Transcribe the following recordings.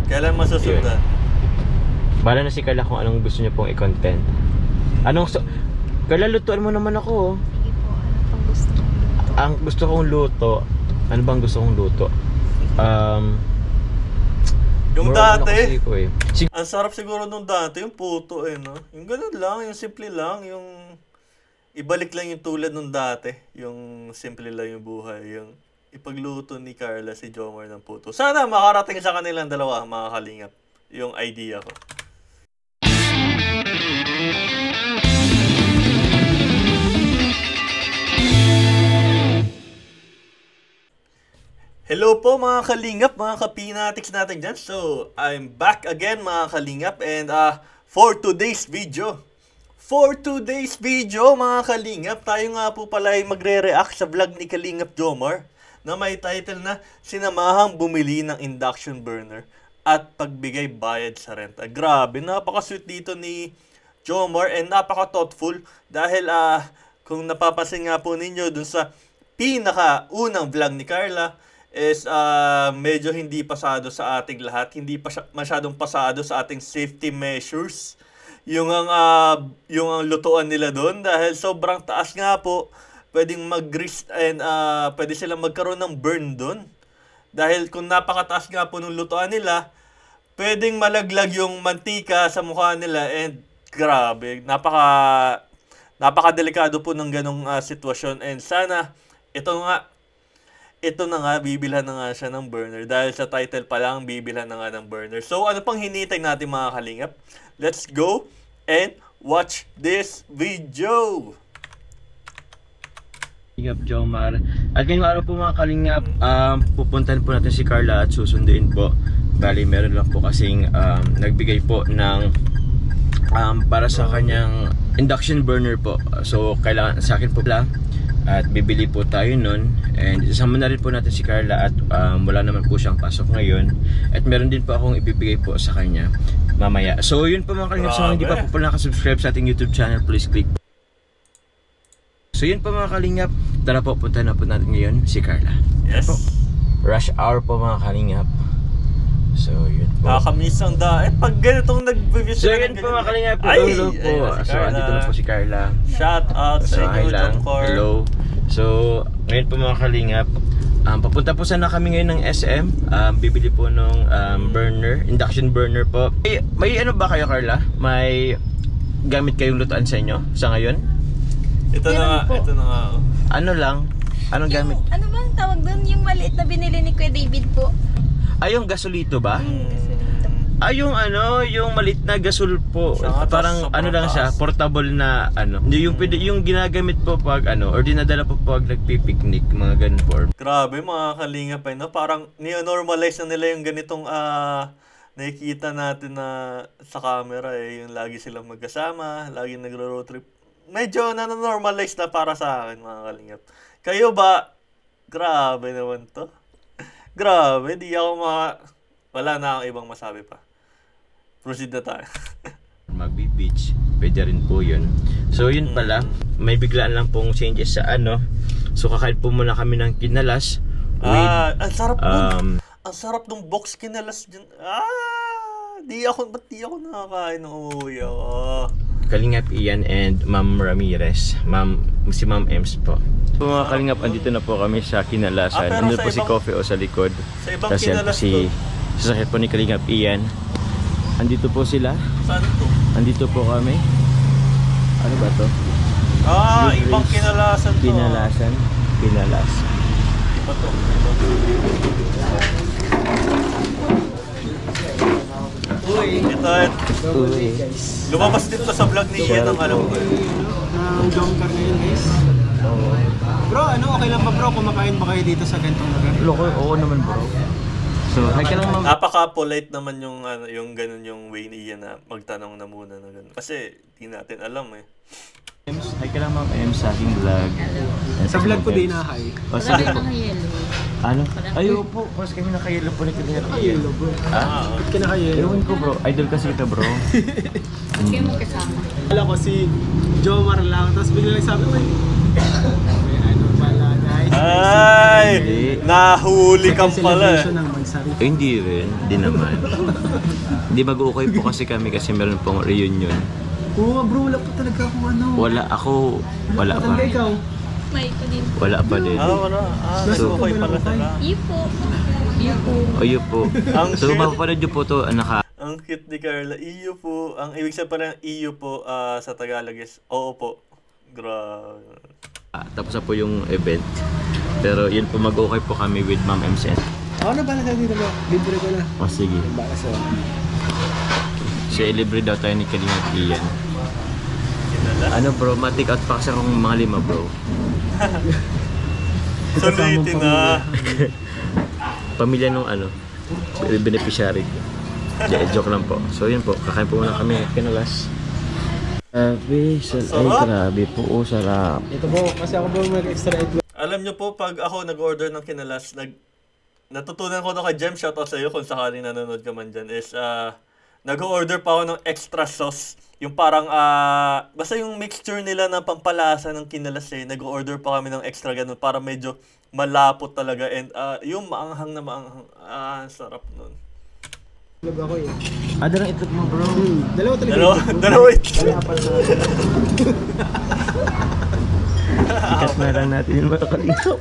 Kailan masusundan? Bala na si Carla kung anong gusto niya pong i-content. Anong Carla, lutuan mo naman ako. Sige po, ano pang gusto mong luto? Ang gusto kong luto, ano bang gusto kong luto? Yung dati, eh. ang sarap siguro nung dati, yung puto no? Yung ganun lang, yung simple lang, yung ibalik lang yung tulad nung dati, yung simple lang yung buhay, yung ipagluto ni Carla si Jomar ng puto. Sana makarating sa kanilang dalawa, mga kalingap, yung idea ko. Hello po mga kalingap, mga kapinatics natin dyan. So, I'm back again mga kalingap and for today's video mga kalingap, tayo nga po pala ay magre-react sa vlog ni Kalingap Jomar na may title na Sinamahang Bumili ng Induction Burner at Pagbigay Bayad sa Renta. Grabe, napaka-sweet dito ni Jomar and napaka-thoughtful dahil kung napapansin nga po ninyo dun sa pinaka-unang vlog ni Carla is medyo hindi pasado sa ating lahat, hindi pa masyadong pasado sa ating safety measures yung ang lutuan nila doon dahil sobrang taas nga po, pwedeng mag-risk and pwede silang magkaroon ng burn doon dahil kung napakataas nga po ng lutuan nila, pwedeng malaglag yung mantika sa mukha nila and grabe, napaka-delikado po ng ganong sitwasyon and sana ito na nga, bibilhan na nga siya ng burner. Dahil sa title pa lang, bibilhan na nga ng burner. So, ano pang hinihintay natin mga kalingap? Let's go and watch this video! Kalingap Jomar. At ngayong araw po mga kalingap, pupuntahan po natin si Carla at susunduin po. Bali, meron lang po kasing nagbigay po ng para sa kanyang induction burner po. So, kailangan sa akin po lang. At bibili po tayo nun. And isama na rin po natin si Carla at wala naman po siyang pasok ngayon. At meron din po akong ibibigay po sa kanya mamaya. So yun po mga kalingap. So hindi pa po nakasubscribe sa ating YouTube channel, please click. So yun po mga kalingap. Tara po, punta na po natin ngayon si Carla. Yes. Po. Rush hour po mga kalingap. So yun po. Nakakamiss ang pag ganitong nag-review so yun po mga kalingap. Hello po. So andito na po si Carla. Shout out sa inyo, Jomar. Hello. So ngayon po mga kalingap, papunta po sana kami ngayon ng SM. Bibili po nung burner, induction burner po. May ano ba kayo Carla? May gamit kayong lutuan sa inyo sa ngayon? Ito na nga. Ano lang? Anong gamit? Ano bang tawag doon? Yung maliit na binili ni Kuya David po. Ay, yung gasolito ba? Gasolito. Ay, yung yung maliit na gasol po. Parang ano lang siya, portable na ano. Yung pwede yung ginagamit po pag or dinadala po pag nagpi-picnic, mga ganun po. Grabe mga kalingap no? Parang neo-normalize na nila yung ganitong nakikita natin na sa camera yung lagi silang magkasama, lagi nagro-road trip. Medyo na-normalize na para sa akin mga kalingap. Kayo ba? Grabe naman to. Grabe, di ako wala na akong ibang masabi pa. Proceed na tayo. Magbi-beach, pwede rin po yun. So yun pala, may biglaan lang pong changes sa So kakain po muna kami ng kinalas with, ang sarap ang sarap ng box kinalas dyan. Ba't di ako nakakain ng umuwi ako? Kalingap Ian and Ma'am Ramirez. Si Ma'am Ems po. So mga kalingap, andito na po kami sa kinalasan. Andito po si Coffee o sa likod. Sa ibang kasi kinalas si sasakit po ni Kalingap Ian. Andito po sila. Saan to? Andito po kami. Ano ba to? Ibang kinalasan to. Kinalas. Iba to. Uy, ito. Lumabas din to sa vlog ni Ian ang alam ko. Ang Jomcar ngayon guys. Bro, okay lang ba bro kumakain ba kayo dito sa ganitong lugar? Oo naman bro. So, hi ka lang ma'am. Napaka-polite naman yung ganun yung way ni Ian na magtanong na muna na ganun. Kasi di natin alam eh. Hi ka lang ma'am Ems sa aking vlog. Sa vlog ko din hi. O sige po. Ano? Ayo po, mas kami nakayelo po ni Kalingap Ian. bro. Ba't ka nakayelo? Ewan ko bro, idol kasi kita bro. Kayo magkasama. Wala ko si Jomar lang, tapos bigla lang sabi, may ano pala guys. Ay! Hindi. Nahuli ka Second pala eh. celebration ng Mansari. Hindi rin. Hindi naman. Hindi mag-ukay po kasi kami kasi meron pong reunion. Oo nga bro, wala pa talaga akong ano. Wala pa. Tanda ikaw. May ito din. Wala pa din. Wala. So, Okay pala sila. Iyo po. Iyo po. Oyo po. Ang So cute. mapapanood nyo po to Ang cute ni Carla. Iyo po. Ang ibig sabihin pala ng iyo po sa Tagalog is oo po. Grabe. tapos na po yung event. Pero yun po mag-ukay po kami with Ma'am MCN. Ako na bala tayo dito bro. Libre ko na. O sige. Bala sa Siya libre daw tayo ni Kalinga Ian. Ano bro, matik out pa kasi akong mga 5 bro. Sulitin na. Pamilya nung beneficiary. Joke lang po. So yun po, kakain po muna kami kinalas. Grabe po, sarap. Ito po, kasi ako bro mag-extra egg. Alam nyo po, pag ako nag-order ng kinalas, natutunan ko na kay Jem, shoutout sa iyo kung sakaling nanonood ka man dyan, is nag-order pa ako ng extra sauce. Yung parang, basta yung mixture nila ng pampalasa ng kinalas nag-order pa kami ng extra ganun para medyo malapot talaga. And yung maanghang na maanghang, sarap nun. Vlog ako eh. Dalang itlog mo bro. Dalawa talaga. Dalawa ito. Wala apat na. Ikat na lang natin yung mga kalingap.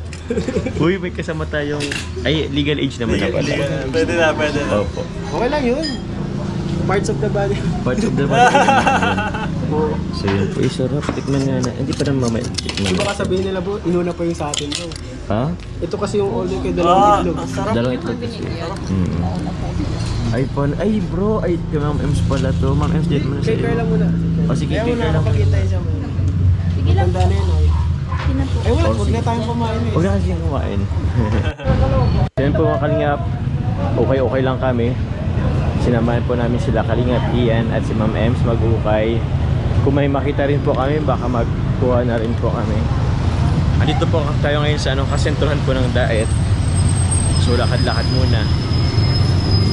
Uy, may kasama tayong... Ay, legal age naman na pala. Pwede na. Opo. Okay lang yun. Parts of the body. Parts of the body. So yun po, sarap. Tikman nga na. Hindi pa naman mamaya. Tikman Di ba na. kasabihin nila bro, inuna pa yung sa atin bro. Ha? Ito kasi yung order kay dalawang itlog. Ang sarap. Dalawang itlog kasi. iPhone. Ay bro, ay kay Ma'am Ems pala to. Ma'am Ems, date mo na Kay sa'yo. Carla muna. O sige, Kaya kay muna Carla muna. kapagkita yun siya muna. Sige lang Tanda po. na yun ay. Sige na po. Ay wala, huwag na tayong kumain eh. Huwag na kasi kumain. Yan po mga kalingap. Okay lang kami. Sinamahan po namin sila Kalingap Ian at si Ma'am Ems mag-ukay. Kung may makita rin po kami, baka magkuha na rin po kami. Andito po tayo ngayon sa kasentruhan po ng Daet. So lakad-lakad muna.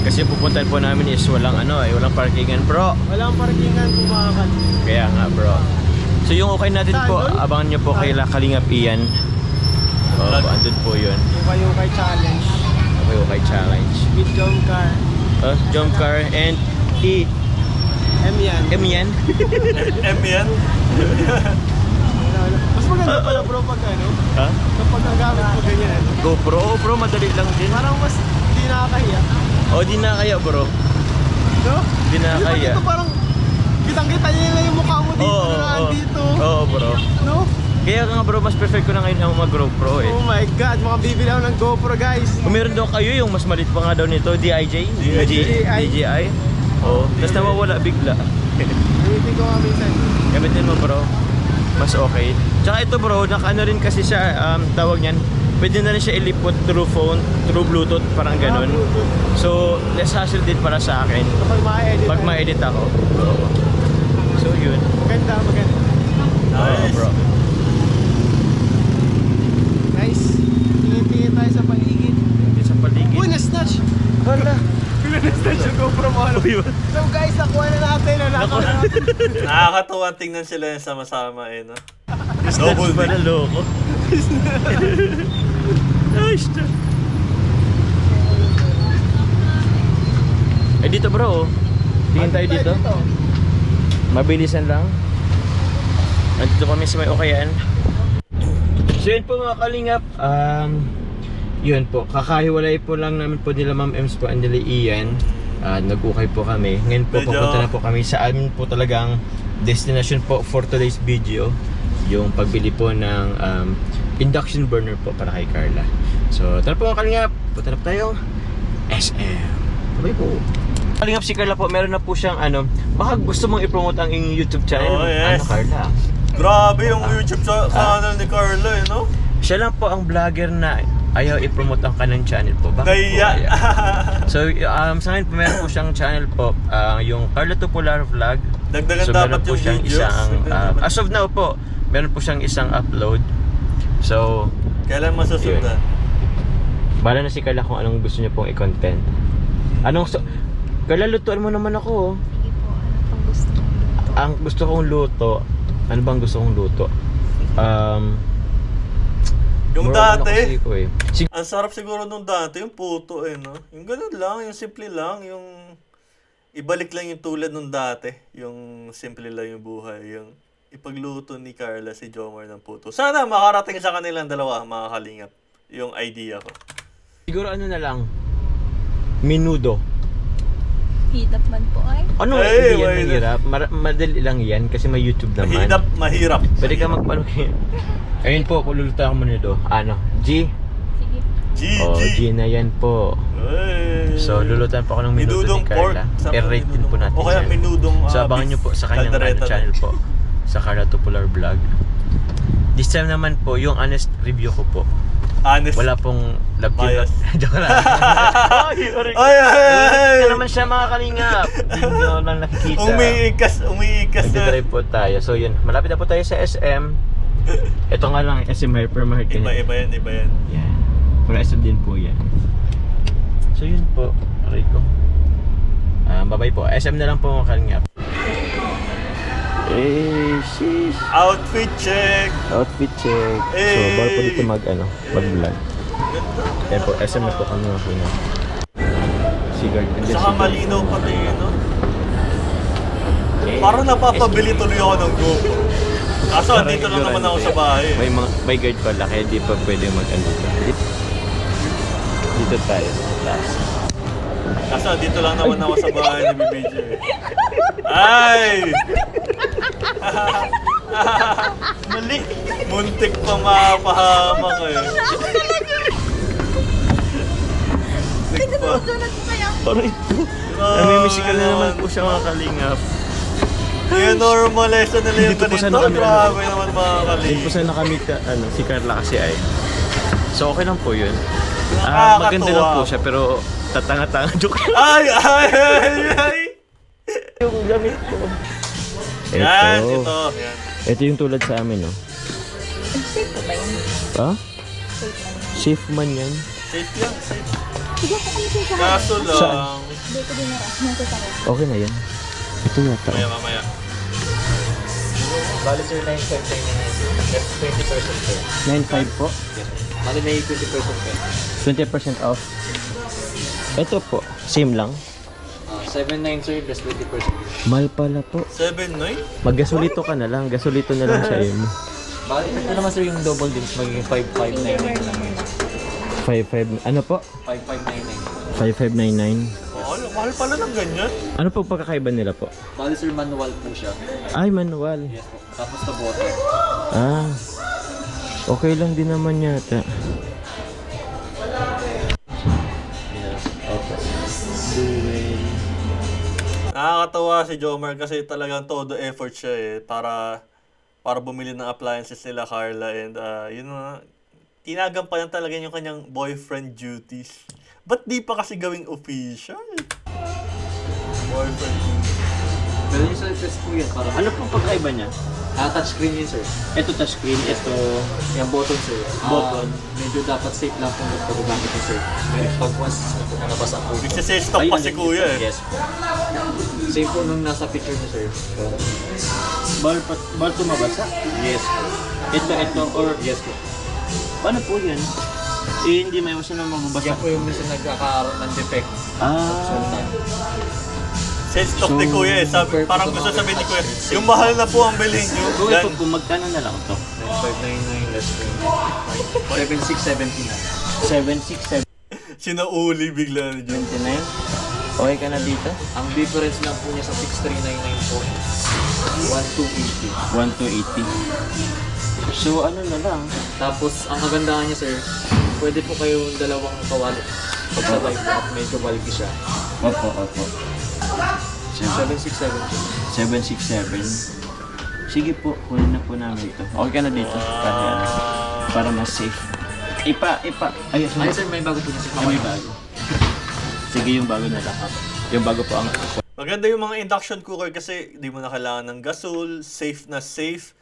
Kasi pupuntahan po namin is walang walang parkingan bro. Walang parkingan kumakan. Kaya nga bro. So yung okay natin Saan po, doon? abangan nyo po kay Kalingap Ian. Andun po yun. Yung kay challenge. Okay challenge. With John Car. Jump car and M yan. M yan. M yan. Mas maganda pala bro pag Ha? kapag nagamit mo ganyan. GoPro, bro, madali lang din. Parang mas hindi nakakahiya. O, di na kaya bro. No? Di na Di ba kaya. dito parang kitang-kita niya lang yung mukha mo dito na andito. Oo bro. No? Kaya nga bro, mas perfect ko na ngayon ang mag-GoPro eh. Oh my god, makabibili ako ng GoPro guys. Kung meron daw kayo yung mas malit pa nga daw nito, DJI. DJI. Oo, tapos nawawala bigla. Gamitin ko nga minsan. Gamitin mo bro. Mas okay. Tsaka ito bro, naka-ano rin kasi siya, tawag niyan. Pwede na rin siya ilipot through phone, through Bluetooth, parang ganun. So, less hassle din para sa akin. Kapag ma-edit. Pag ma-edit ako. So, yun. Maganda. Oo bro. Nice. Tingin-tingin tayo sa paligid. Dito sa paligid. Uy, na-snatch! Hala! Na-snatch yung GoPro mo. So guys, nakuha na natin. Nakakatuwa tingnan sila yung sama-sama no? Double ba na loko? Eh dito bro, tingin tayo dito. Mabilisan lang. Nandito kami sa may Ukayan. So yun po mga kalingap, yun po, kakahiwalay po lang namin po nila Ma'am Ems po and nila Ian. Nag-ukay po kami. Ngayon po pupunta na po kami sa amin po talagang destination po for today's video. Yung pagbili po ng induction burner po para kay Carla. So tara po mga kalingap, punta na po tayo SM. Sabay po. Kalingap si Carla po, meron na po siyang baka gusto mong i-promote ang inyong YouTube channel. Oh, yes. Carla? Grabe yung YouTube channel ni Carla no? Siya lang po ang vlogger na ayaw i-promote ang kanyang channel po. Bakit Kaya. po? So, sa akin po meron po siyang channel po, yung Carla Tupular Vlog. Dagdagan So, dapat meron po yung siyang videos. isang, as of now po, meron po siyang isang upload. So, Kailan masusundan? bala na si Carla kung anong gusto niya pong i-content. Carla, lutuan mo naman ako. Sige po. Ano pang gusto mo? Ang gusto kong luto, ano bang gusto kong luto? Yung More on dati, kasi ko eh. ang sarap siguro nung dati, yung puto no? Yung ganun lang, yung simple lang, yung ibalik lang yung tulad nung dati. Yung simple lang yung buhay, yung ipagluto ni Carla si Jomar ng puto. Sana makarating sa kanilang dalawa, mga kalingap, yung idea ko. Siguro ano na lang, menudo. Hitap man po ay. Ano, Ay, hindi yan why mahirap. Madali lang yan kasi may YouTube naman. Mahirap. Pwede ka magpalukin. Ayun po, kululutan mo nito. Ano? G? Sige. Oh, GG. G na yan po. Ay. So, lulutan po ako ng menudo Minudong ni Carla. pork. I-rate din po natin O kaya yan. minudong So, abangan nyo po sa kanyang caldereta channel po. Sa Carla Tupular Vlog. This time naman po, yung honest review ko po. Honest. Wala pong love Bias. Joke lang. Ay! Ito naman siya mga kalingap. Hindi nyo lang nakikita. Umiikas na. Nagdadrive po tayo. So yun, malapit na po tayo sa SM. Ito nga lang, SM Hypermarket. Iba yan. Yan. Pero SM din po yan. So yun po, aray ko. Bye-bye po. SM na lang po mga kalingap. Sheesh. Outfit check. Outfit check. So, Eh. bawal po dito mag-vlog. Yan po, SM na po kami mga kalingap. Sigard. Saka malinaw pati no? Parang napapabili tuloy ako ng GoPro. Kaso dito lang naman ako sa bahay. May guard pala, kaya di pa pwede mag-ano dito. Dito tayo sa class. Kaso dito lang naman ako sa bahay ni BBJ. Ay! Mali! Muntik pa mapahamak eh. Muntik pa. Parang ito. Namimisikal na naman po siya mga kalingap. I-normalize na nila yung Dito po ganito. sana kami, Grabe naman mga Hindi po kalingap. sana kami si Carla kasi ay. So okay lang po yun. Nakakatuwa. Maganda lang po siya pero tatanga-tanga joke. Ay! Yung gamit ko. Yan, ito. Yan. Ito yung tulad sa amin, no? Safe po ba yun? Ha? Safe man. Safe man yan. Safe yan, safe. Sige po kami sa Kaso Saan? lang. Dito din na nasa tayo. Okay na yan. Ito yata. Mamaya. Bali sir, 9.5 tayo na yun. That's 20% sir. 9.5 po. Bali may 20% kayo. 20% off. Ito po. Same lang. 7.9 sir, that's 20%. Mahal pala po. 7-9? Maggasolito ka na lang. Gasolito na lang sa'yo mo. Bali, ito naman sir yung double dings, magiging 5.599 na lang. 5.5. Ano po? 5.599. 5.599. Mahal pala ng ganyan. Ano po pagkakaiba nila po? Bali sir, manual po siya. Ay, manual. Yes po. Tapos na bottle. Ah. Okay lang din naman yata. Nakakatawa si Jomar kasi talagang todo effort siya para bumili ng appliances nila Carla and yun na, tinagampanan talaga yung kanyang boyfriend duties. Ba't di pa kasi gawing official? Boyfriend duties. Pero yung sa test po yan, parang Ano po pagkaiba niya? touchscreen yun sir. Ito touchscreen, ito Yung button sir. Button. Medyo dapat safe lang kung paggamit nyo sir. Pero pag once nabasa po. Nagsisales stock pa si kuya eh. Yes po. Safe po nung nasa picture nyo sir. So, Bal tumabasa? yes po. Ito or Yes po. paano po yan? Eh, hindi may iwasan na mababasa. Yan po yung minsan nagkakaroon ng defect. Ah. Sales stock ni So, kuya eh. Sabi, parang gusto sabihin ni kuya, yung mahal na po ang bilhin nyo. Kung Yan. ito, kung magkano na lang to? 9599 less than 7679. 767 Sinauli bigla ni Jom. 29. Okay ka na dito? Ang difference lang po niya sa 6399 po. 1280. 1280. So ano na lang? Tapos ang kagandahan niya sir, pwede po kayong dalawang kawali. Pag sabay po at medyo bulky siya. Opo. 767 po. 767. Sige po, kunin na po namin ito. Okay ka na dito? Para mas safe. Ayos Ay sir, may bago po niya sir. May bago. Sige, yung bago na lang. Yung bago po ang... Maganda yung mga induction cooker kasi di mo na kailangan ng gasol, safe na safe,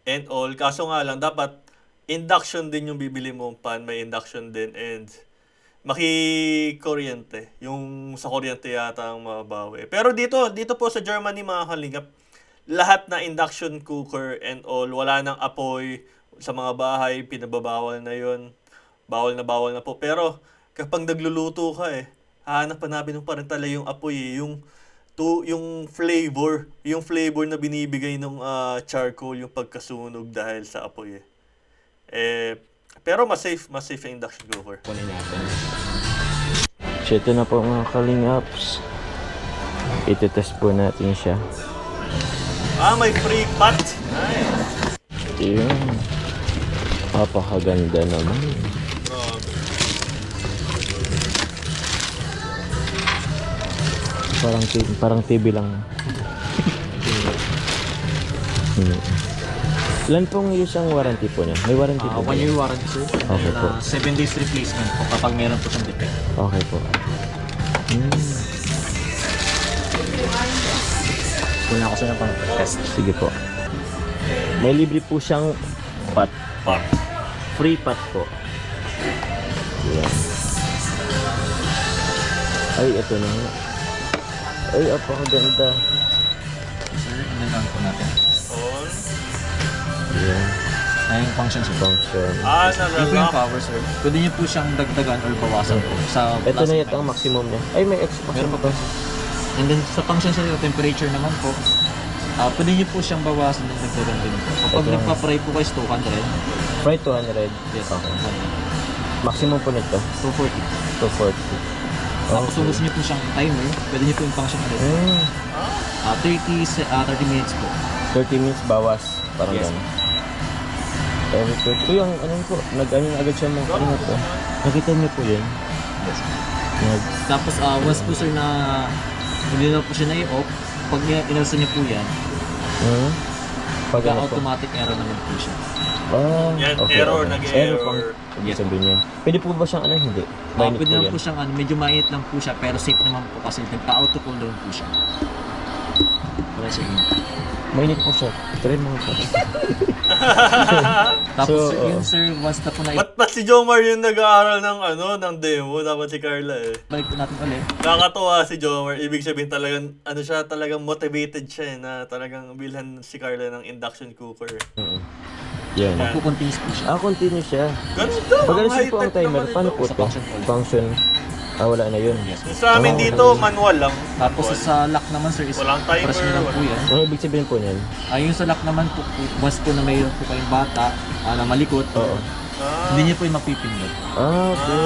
and all. Kaso nga lang, dapat induction din yung bibili mong pan, may induction din, and maki-kuryente. Yung sa kuryente yata ang mabawi. Pero dito po sa Germany mga kalingap, lahat na induction cooker and all, wala nang apoy, sa mga bahay, pinababawal na yun. Bawal na po. Pero kapag nagluluto ka hahanap-hanapin mo pa rin talaga yung apoy yung flavor na binibigay ng charcoal, yung pagkasunog dahil sa apoy pero mas safe yung induction cooker. Kunin natin. So ito na po mga kalingaps. Ito-test po natin siya. May free pot. Nice. Yun. Napakaganda naman. Parang TV lang. Ilan pong isang warranty po niya? May warranty po? 1 year warranty, sir. Okay po. 7 days replacement po kapag meron po siyang defect. Okay po. Kunin ako sir pang test. Sige po. May libre po siyang pot. Free pot po. Yan. Ay, ito na nga. Ay, apakaganda. Sir, ano po natin? On. Yan. Ay, yung function sir. Function. Yung po yung Nalala. power sir. Pwede niyo po siyang dagdagan or bawasan po sa Ito na plastic yata ang pipe. maximum niya. Ay, may extra Meron pa. pa po. And then sa function sir, yung temperature naman po. Pwede niyo po siyang bawasan ng dagdagan din po. Kapag Ito. nagpa-fry po kayo 200. Fry 200. Yes, Okay. Maximum po nito. 240. 240. Tapos kung gusto niyo po siyang timer, pwede niyo po yung function ulit. 30 minutes po. 30 minutes bawas. Parang Yes. gano'n. Very good. So yung ano po, nag-ano agad siya mga ano po. Nakita niyo po yun? Yes. Nag- Tapos once po sir na hindi na po siya na-i-off, pag inalsa niyo po yan, Pag ano po? automatic error naman po siya. Yan, error, nag-error. Error pang sabihin yan. Pwede po ba siyang ano, hindi? Mainit Pwede po naman yan. po siyang medyo mainit lang po siya, pero safe naman po kasi nagpa-auto cool down po siya. Wala siya init. Mainit po siya. Try mo po. Tapos So, yun sir, once na po na Ba't si Jomar yung nag-aaral ng demo? Dapat si Carla balik po natin ulit. Nakakatuwa si Jomar. Ibig sabihin talagang, talagang motivated siya na talagang bilhan si Carla ng induction cooker. Yan. Magpo-continuous po siya. Continue siya. Ganun daw. Pag ano po ang timer, paano po Sa ito? function po. Function. Wala na yun. Sa amin dito, manual lang. Tapos sa lock naman sir, is Walang timer, press nyo lang po yan. Ano ibig sabihin po niyan? Yung sa lock naman po, once po na mayroon po kayong bata na malikot, Oo. hindi niyo po yung mapipindot. Okay.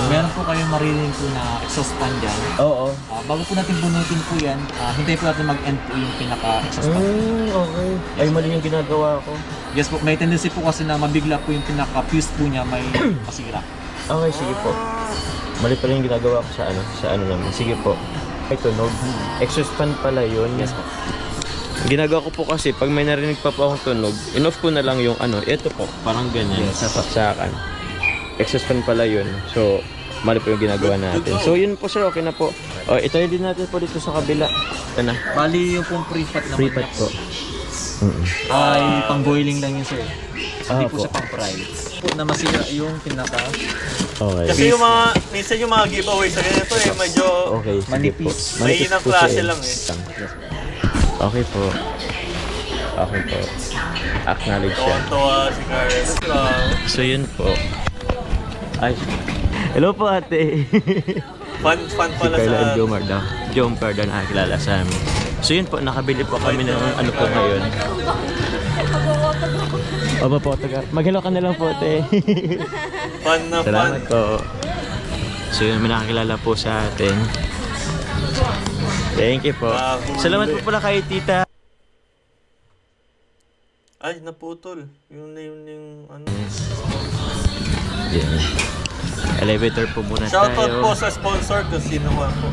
Meron po kayong maririnig po na exhaust fan dyan. Oo. Bago po natin bunutin po yan, hintayin po natin mag-end po yung pinaka-exhaust fan. Okay. Ay, mali yung ginagawa ko. Yes po, may tendency po kasi na mabigla po yung pinaka-fuse po niya may masira. Okay, sige po. Mali pala yung ginagawa ko sa ano namin. Sige po. Ay, tunog. Exhaust fan pala yun. Yes po. Ginagawa ko po kasi, pag may narinig pa po akong tunog, in-off ko na lang yung ito po, parang ganyan, Yes. sa saksakan. Exhaust fan pala yun. So, mali po yung ginagawa natin. So, yun po sir, okay na po. Itry din natin po dito sa kabila. Ito na. Bali yung pong pre-fat naman. Free pot po. Ay, pang-boiling lang yun sir. Hindi po po. siya pang-fry. Po na masira yung pinaka Okay. Kasi minsan yung mga giveaway sa ganito medyo Okay, sige Manipis. po. May inang po klase siya lang Okay po. Okay po. Acknowledge yan. Tonto si Carla. So yun po. Ay. Hello po ate. Fun Si pala Carla sa and Jomar daw. Jomar daw nakakilala sa amin. So yun po, nakabili po kami ng ano po ngayon. Opo po, mag-hello ka na lang po ate. fun na Salamat fun. po. So yun, may nakakilala po sa atin. Thank you po. Salamat po pala kay tita. Ay, naputol. Yung ano. Yan. Elevator po muna Shoutout tayo. po sa sponsor kung sino man po.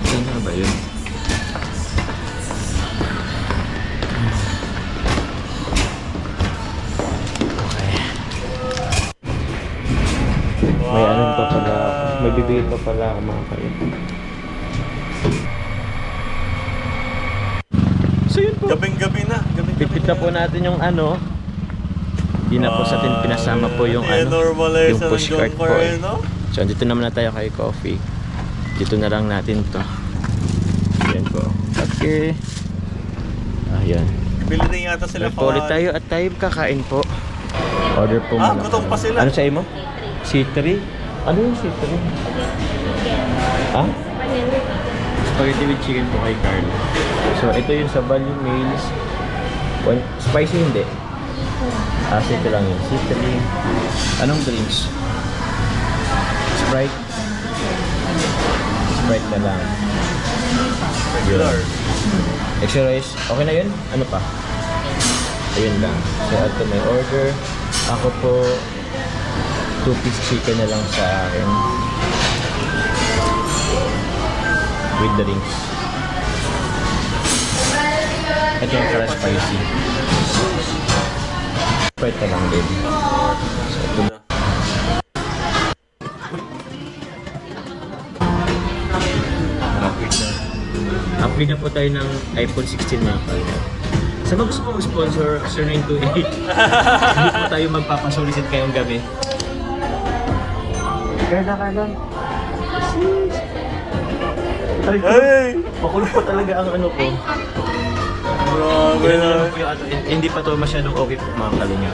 Saan na ba yun? Okay. May ano pa pala ako. May bibigay pa pala ako mga kayo. So yun po. Gabing-gabi na. Pipit na po natin yung ano. Hindi na po sa atin pinasama po yung ano. normalize Yung na ng pushcart John po Car, eh. no? So, dito naman na tayo kay coffee. Dito na lang natin to. Ayan po. Okay. Ayan. Bili din yata sila Po ulit tayo at tayo kakain po. Order po muna. gutom pa sila. Ano sa'yo mo? C3? Ano yung C3? Ha? Spaghetti with chicken po kay Carl. So, ito yung sa value meals. Spicy hindi. Ito lang yun. C3. Anong drinks? Sprite? Sprite na lang. Regular. Extra rice. Okay na yun? Ano pa? Ayun lang. So, ito may order. Ako po, 2-piece chicken na lang sa akin. With the drinks. Ito yung para spicy. Sprite na lang din. So, ito na. Upgrade na po tayo ng iPhone 16 mga kalina. Sa mga gusto mong sponsor, Sir 928. Hindi po tayo magpapasolicit kayong gabi. Carla. Hey! Makulong po talaga ang ano ko. Grabe na. Hindi pa to masyadong okay po mga kalinga.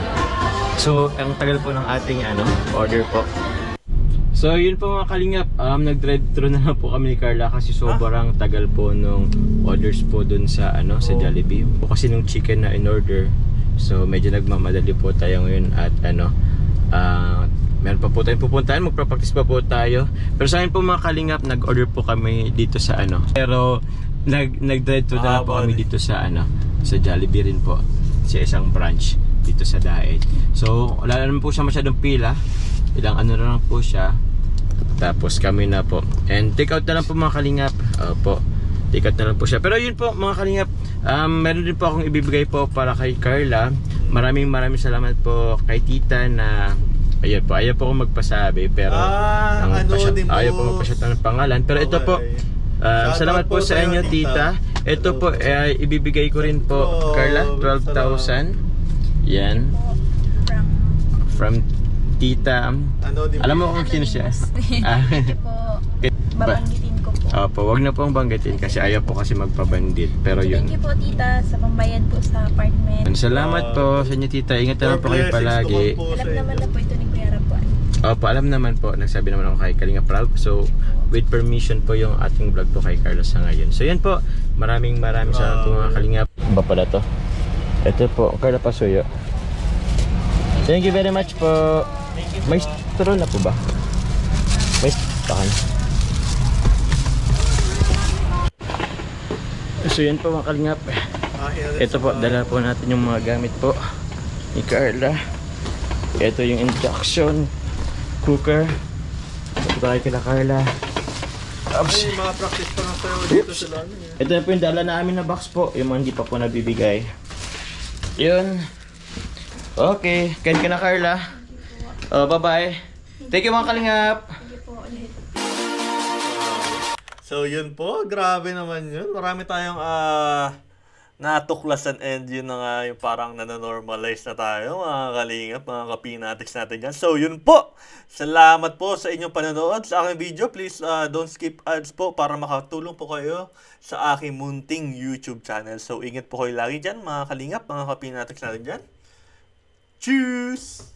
So, ang tagal po ng ating order po. So, yun po mga kalingap, nag-drive-thru na lang po kami ni Carla kasi sobrang tagal po nung orders po dun sa sa Jollibee. Kasi nung chicken na in-order, so medyo nagmamadali po tayo ngayon at meron pa po tayong pupuntahan, magpa-practice pa po tayo. Pero sa akin po mga kalingap, nag-order po kami dito sa Pero nag-drive-thru na lang po kami dito sa sa Jollibee rin po, sa isang branch dito sa Daet. So, wala naman po siya masyadong pila. Ilang na lang po siya. Tapos kami na po. And take out na lang po mga kalingap. Opo. Take out na lang po siya. Pero yun po mga kalingap. Meron din po akong ibibigay po para kay Carla. Maraming salamat po kay tita na ayaw po ako magpasabi. Pero ayaw po magpasyat ng pangalan. Pero ito po. Salamat po sa inyo tita. Ito po ibibigay ko rin po Carla. 12,000. Yan. From tita. Alam mo kung sino siya? Hindi po. Babanggitin ko po. Opo, wag na po ang banggitin kasi ayaw po kasi magpabandit. Pero yun. Thank you po tita sa pambayad po sa apartment. Salamat po sa inyo tita. Ingat na lang po kayo palagi. Alam naman na po ito ni Kuya Rapuan. Opo, alam naman po. Nagsabi naman ako kay Kalinga Pralp. So, with permission po yung ating vlog po kay Carlos sa ngayon. So, yan po. Maraming salamat po mga Kalinga. Ba pala to? Ito po, Carla Pasuyo. Thank you very much po. May straw na po ba? May takan. So yun po mga kalingap. Ito po, dala po natin yung mga gamit po ni Carla. Ito yung induction cooker. Ito tayo kila Carla. Ay, mga practice pa nga sa'yo dito sa lalo. Ito na po yung dala namin na box po. Yung mga hindi pa po nabibigay. Yun. Okay, kain ka na Carla. Bye-bye. Thank you mga kalingap. So yun po, grabe naman yun. Marami tayong natuklasan and yun na nga yung parang nanonormalize na tayo mga kalingap, mga kapinatics natin dyan. So yun po, salamat po sa inyong panonood sa aking video. Please don't skip ads po para makatulong po kayo sa aking munting YouTube channel. So ingat po kayo lagi dyan mga kalingap, mga kapinatics natin dyan. Cheers!